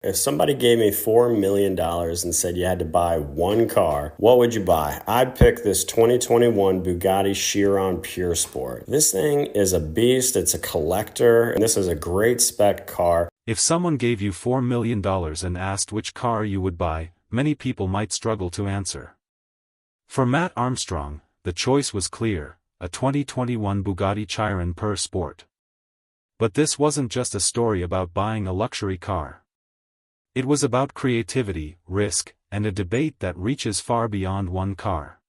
If somebody gave me $4 million and said you had to buy one car, what would you buy? I'd pick this 2021 Bugatti Chiron Pure Sport. This thing is a beast, it's a collector, and this is a great spec car. If someone gave you $4 million and asked which car you would buy, many people might struggle to answer. For Mat Armstrong, the choice was clear, a 2021 Bugatti Chiron Pure Sport. But this wasn't just a story about buying a luxury car. It was about creativity, risk, and a debate that reaches far beyond one car.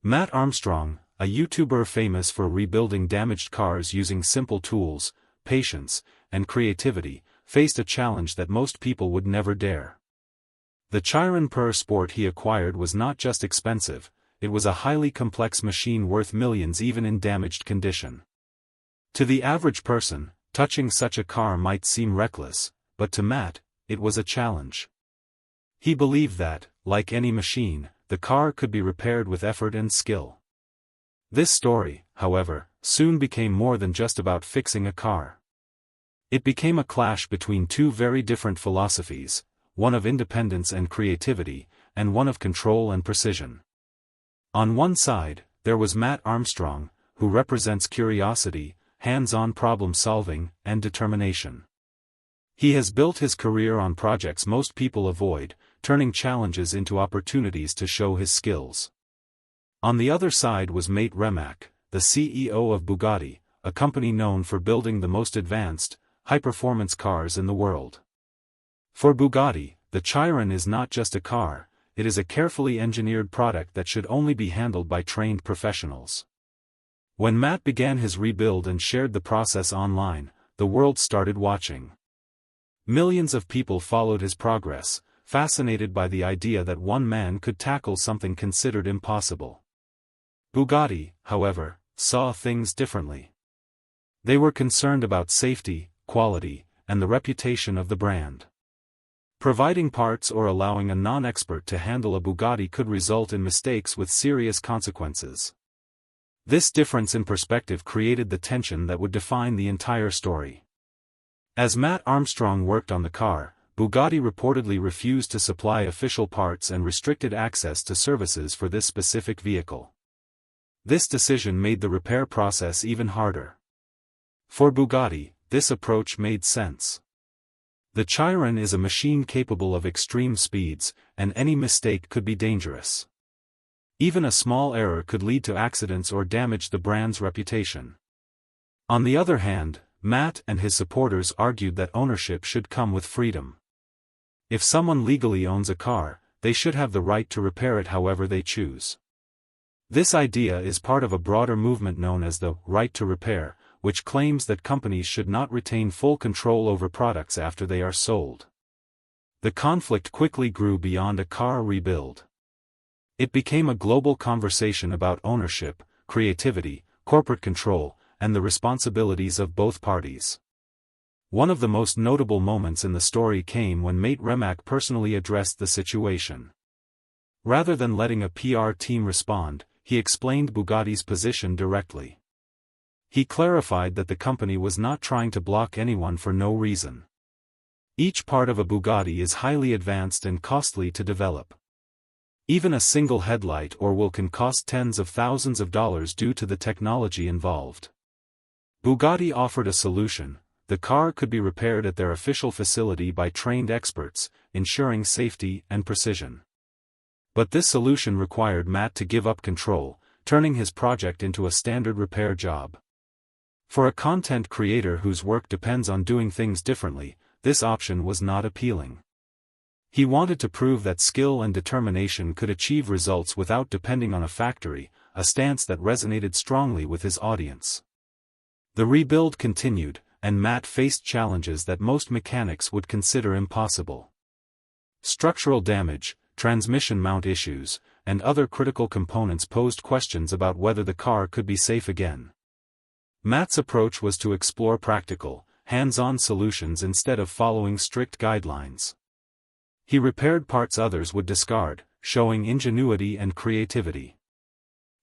Mat Armstrong, a YouTuber famous for rebuilding damaged cars using simple tools, patience, and creativity, faced a challenge that most people would never dare. The Chiron Pure Sport he acquired was not just expensive, it was a highly complex machine worth millions even in damaged condition. To the average person, touching such a car might seem reckless, but to Mat, it was a challenge. He believed that, like any machine, the car could be repaired with effort and skill. This story, however, soon became more than just about fixing a car. It became a clash between two very different philosophies, one of independence and creativity, and one of control and precision. On one side, there was Mat Armstrong, who represents curiosity, hands-on problem-solving, and determination. He has built his career on projects most people avoid, turning challenges into opportunities to show his skills. On the other side was Mat Armstrong, the CEO of Bugatti, a company known for building the most advanced, high-performance cars in the world. For Bugatti, the Chiron is not just a car, it is a carefully engineered product that should only be handled by trained professionals. When Mat began his rebuild and shared the process online, the world started watching. Millions of people followed his progress, fascinated by the idea that one man could tackle something considered impossible. Bugatti, however, saw things differently. They were concerned about safety, quality, and the reputation of the brand. Providing parts or allowing a non-expert to handle a Bugatti could result in mistakes with serious consequences. This difference in perspective created the tension that would define the entire story. As Mat Armstrong worked on the car, Bugatti reportedly refused to supply official parts and restricted access to services for this specific vehicle. This decision made the repair process even harder. For Bugatti, this approach made sense. The Chiron is a machine capable of extreme speeds, and any mistake could be dangerous. Even a small error could lead to accidents or damage the brand's reputation. On the other hand, Mat and his supporters argued that ownership should come with freedom. If someone legally owns a car, they should have the right to repair it however they choose. This idea is part of a broader movement known as the right to repair, which claims that companies should not retain full control over products after they are sold. The conflict quickly grew beyond a car rebuild. It became a global conversation about ownership, creativity, corporate control, and the responsibilities of both parties. One of the most notable moments in the story came when Mat Armstrong personally addressed the situation. Rather than letting a PR team respond, he explained Bugatti's position directly. He clarified that the company was not trying to block anyone for no reason. Each part of a Bugatti is highly advanced and costly to develop. Even a single headlight or wheel can cost tens of thousands of dollars due to the technology involved. Bugatti offered a solution: the car could be repaired at their official facility by trained experts, ensuring safety and precision. But this solution required Mat to give up control, turning his project into a standard repair job. For a content creator whose work depends on doing things differently, this option was not appealing. He wanted to prove that skill and determination could achieve results without depending on a factory, a stance that resonated strongly with his audience. The rebuild continued, and Mat faced challenges that most mechanics would consider impossible. Structural damage, transmission mount issues, and other critical components posed questions about whether the car could be safe again. Mat's approach was to explore practical, hands-on solutions instead of following strict guidelines. He repaired parts others would discard, showing ingenuity and creativity.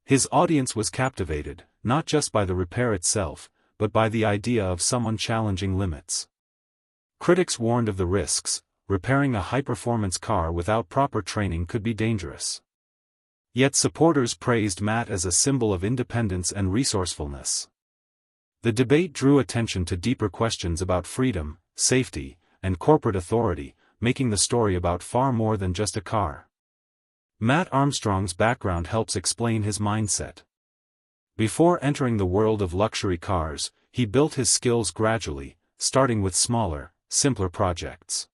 His audience was captivated, not just by the repair itself, but by the idea of someone challenging limits. Critics warned of the risks: repairing a high-performance car without proper training could be dangerous. Yet supporters praised Mat as a symbol of independence and resourcefulness. The debate drew attention to deeper questions about freedom, safety, and corporate authority, making the story about far more than just a car. Mat Armstrong's background helps explain his mindset. Before entering the world of luxury cars, he built his skills gradually, starting with smaller, simpler projects.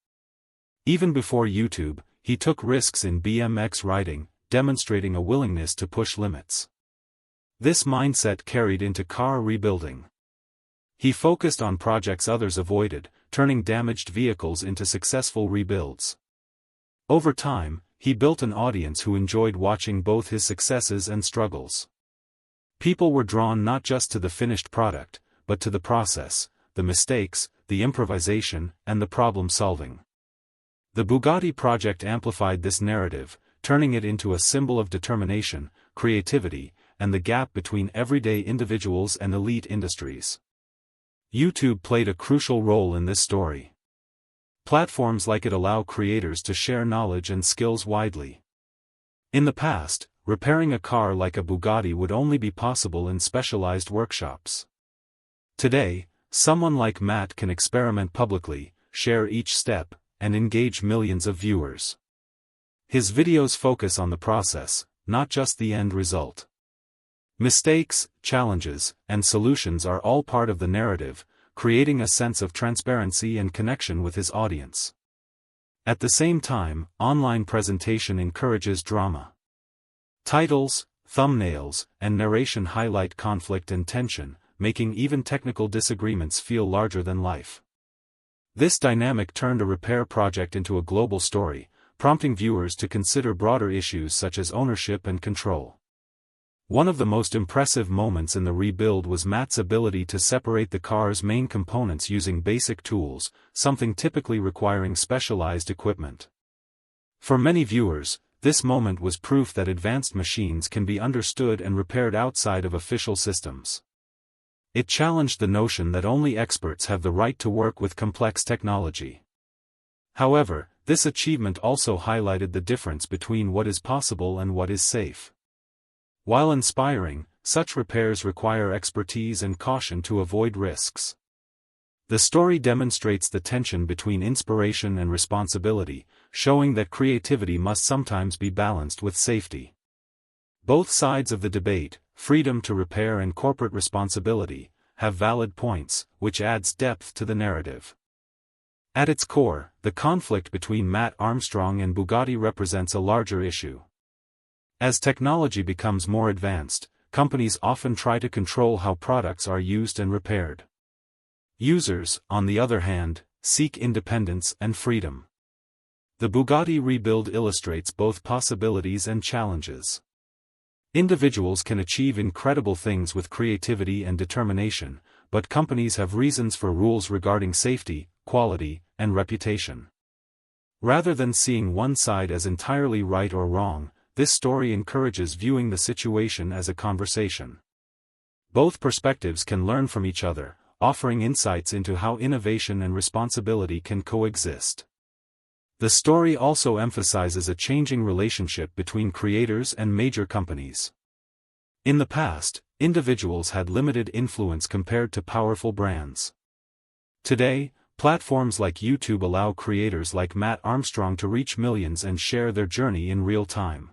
Even before YouTube, he took risks in BMX riding, demonstrating a willingness to push limits. This mindset carried into car rebuilding. He focused on projects others avoided, turning damaged vehicles into successful rebuilds. Over time, he built an audience who enjoyed watching both his successes and struggles. People were drawn not just to the finished product, but to the process, the mistakes, the improvisation, and the problem-solving. The Bugatti project amplified this narrative, turning it into a symbol of determination, creativity, and the gap between everyday individuals and elite industries. YouTube played a crucial role in this story. Platforms like it allow creators to share knowledge and skills widely. In the past, repairing a car like a Bugatti would only be possible in specialized workshops. Today, someone like Mat can experiment publicly, share each step, and engage millions of viewers. His videos focus on the process, not just the end result. Mistakes, challenges, and solutions are all part of the narrative, creating a sense of transparency and connection with his audience. At the same time, online presentation encourages drama. Titles, thumbnails, and narration highlight conflict and tension, making even technical disagreements feel larger than life. This dynamic turned a repair project into a global story, prompting viewers to consider broader issues such as ownership and control. One of the most impressive moments in the rebuild was Mat's ability to separate the car's main components using basic tools, something typically requiring specialized equipment. For many viewers, this moment was proof that advanced machines can be understood and repaired outside of official systems. It challenged the notion that only experts have the right to work with complex technology. However, this achievement also highlighted the difference between what is possible and what is safe. While inspiring, such repairs require expertise and caution to avoid risks. The story demonstrates the tension between inspiration and responsibility, showing that creativity must sometimes be balanced with safety. Both sides of the debate, freedom to repair and corporate responsibility, have valid points, which adds depth to the narrative. At its core, the conflict between Mat Armstrong and Bugatti represents a larger issue. As technology becomes more advanced, companies often try to control how products are used and repaired. Users, on the other hand, seek independence and freedom. The Bugatti rebuild illustrates both possibilities and challenges. Individuals can achieve incredible things with creativity and determination, but companies have reasons for rules regarding safety, quality, and reputation. Rather than seeing one side as entirely right or wrong, this story encourages viewing the situation as a conversation. Both perspectives can learn from each other, offering insights into how innovation and responsibility can coexist. The story also emphasizes a changing relationship between creators and major companies. In the past, individuals had limited influence compared to powerful brands. Today, platforms like YouTube allow creators like Mat Armstrong to reach millions and share their journey in real time.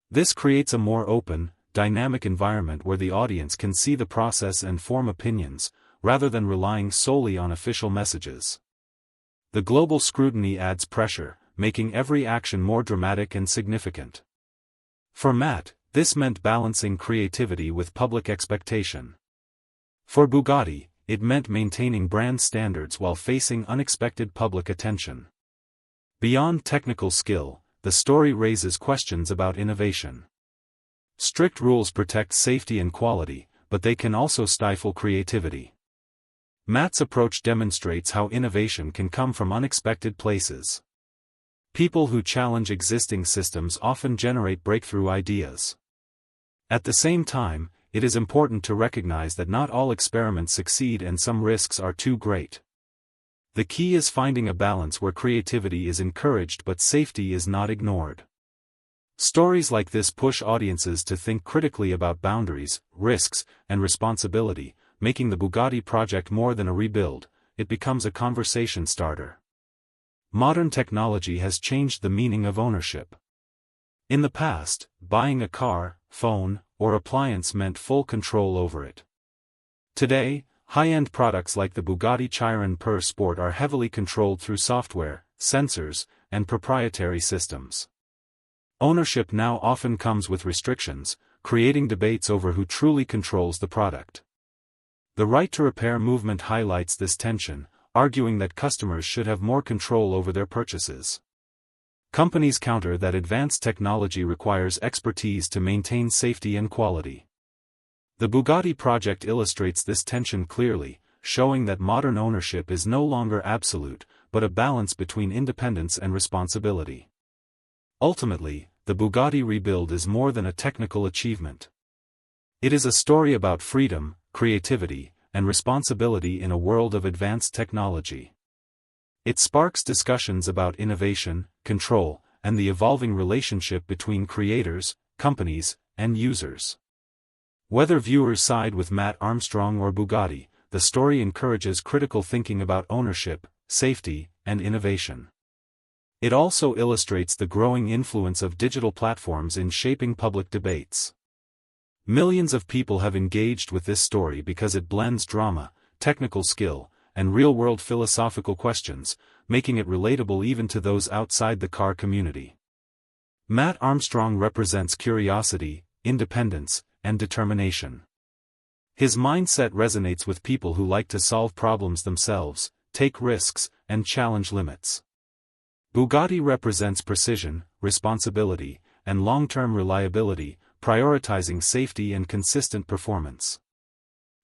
This creates a more open, dynamic environment where the audience can see the process and form opinions, rather than relying solely on official messages. The global scrutiny adds pressure, making every action more dramatic and significant. For Mat, this meant balancing creativity with public expectation. For Bugatti, it meant maintaining brand standards while facing unexpected public attention. Beyond technical skill, the story raises questions about innovation. Strict rules protect safety and quality, but they can also stifle creativity. Mat's approach demonstrates how innovation can come from unexpected places. People who challenge existing systems often generate breakthrough ideas. At the same time, it is important to recognize that not all experiments succeed and some risks are too great. The key is finding a balance where creativity is encouraged but safety is not ignored. Stories like this push audiences to think critically about boundaries, risks, and responsibility, making the Bugatti project more than a rebuild. It becomes a conversation starter. Modern technology has changed the meaning of ownership. In the past, buying a car, phone, or appliance meant full control over it. Today, high-end products like the Bugatti Chiron Per Sport are heavily controlled through software, sensors, and proprietary systems. Ownership now often comes with restrictions, creating debates over who truly controls the product. The right to repair movement highlights this tension, arguing that customers should have more control over their purchases. Companies counter that advanced technology requires expertise to maintain safety and quality. The Bugatti project illustrates this tension clearly, showing that modern ownership is no longer absolute, but a balance between independence and responsibility. Ultimately, the Bugatti rebuild is more than a technical achievement. It is a story about freedom, creativity, and responsibility in a world of advanced technology. It sparks discussions about innovation, control, and the evolving relationship between creators, companies, and users. Whether viewers side with Mat Armstrong or Bugatti, the story encourages critical thinking about ownership, safety, and innovation. It also illustrates the growing influence of digital platforms in shaping public debates. Millions of people have engaged with this story because it blends drama, technical skill, and real-world philosophical questions, making it relatable even to those outside the car community. Mat Armstrong represents curiosity, independence, and determination. His mindset resonates with people who like to solve problems themselves, take risks, and challenge limits. Bugatti represents precision, responsibility, and long-term reliability, prioritizing safety and consistent performance.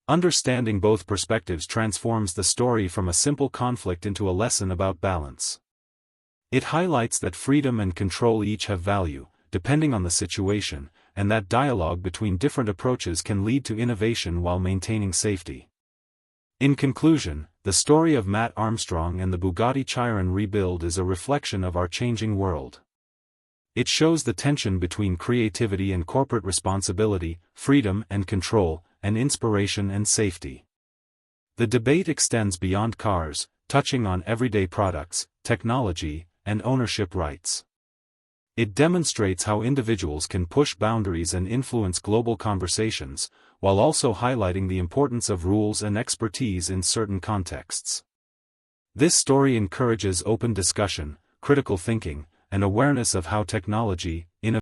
Understanding both perspectives transforms the story from a simple conflict into a lesson about balance. It highlights that freedom and control each have value, depending on the situation, and that dialogue between different approaches can lead to innovation while maintaining safety. In conclusion, the story of Mat Armstrong and the Bugatti Chiron rebuild is a reflection of our changing world. It shows the tension between creativity and corporate responsibility, freedom and control, and inspiration and safety. The debate extends beyond cars, touching on everyday products, technology, and ownership rights. It demonstrates how individuals can push boundaries and influence global conversations, while also highlighting the importance of rules and expertise in certain contexts. This story encourages open discussion, critical thinking, and awareness of how technology, innovation,